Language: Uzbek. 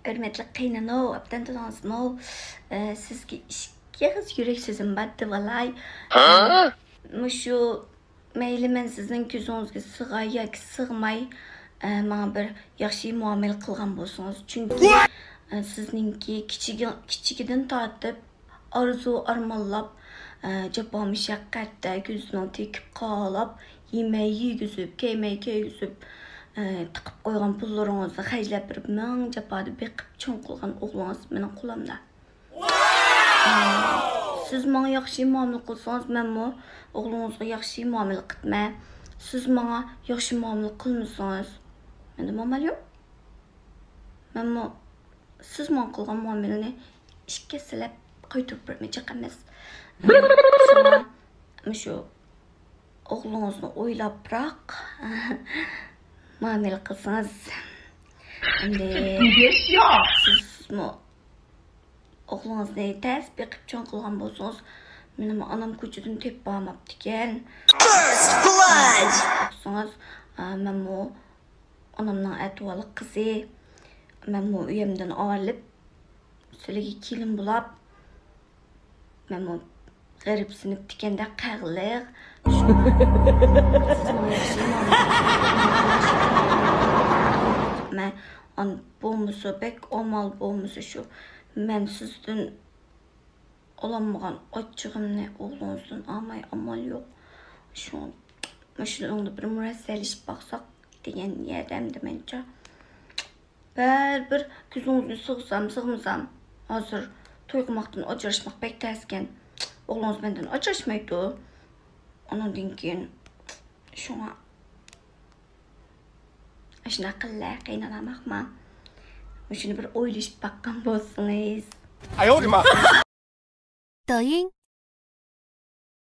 Hürmetli qaynano, abdan tanısınız. Sizge işkiğiz yürek sözüm battı valay. Muşu meyli men sizin gözünüzge sığay yoki sığmay bana bir yaxshi muamele qilgan bo'lsangiz. Chunki sizninki kichigidan tortib arzu armonlab jafo mushaqqatda ko'zini tekib qolib, yemay yegizib, keymay keygizib tiqib qo'ygan pullaringizni xajlab bir ming jafoda beqib cho'ng qilgan o'g'lingiz mening qo'limda. Siz menga yaxshi muomala qilsangiz, menmi o'g'lingizga yaxshi muomala qilmay, siz menga yaxshi muomala qilmasangiz, menda muomala yo'q. Menmi siz menga qilgan muomalani ishga silab qaytarib bermaychaq emas. Shu o'g'lingizni o'ylab biroq muomala qilsangiz, endi sizmi o'g'lingizni tez beqib cho'ng qilgan bo'lsangiz, meni onam ko'chadan tepib olmabdi ekan. First blood. Menmi onamning ahvoli qizi, menmi uyimdan olib, sizlarga kelin bo'lib, menmi g'aribsinib tikanda qag'liq. Men on bo'lmasa bek amal bo'lmasa shu men sizdan olanmagan ochchig'imni o'g'lingizdan olmay amal yo'q. Shunda bir murassalish baqsaq degan yerdamda mencha. Bir ko'zingizni sig'sam, hozir to'y qilmoqdan ajrashmoq bek tasgan. O'g'lingiz mendan ajrashmaydi. Ondan keyin shuna qilla qaynanamaqma. Shuni bir o'ylashib baqqan bo'lsangiz. 抖音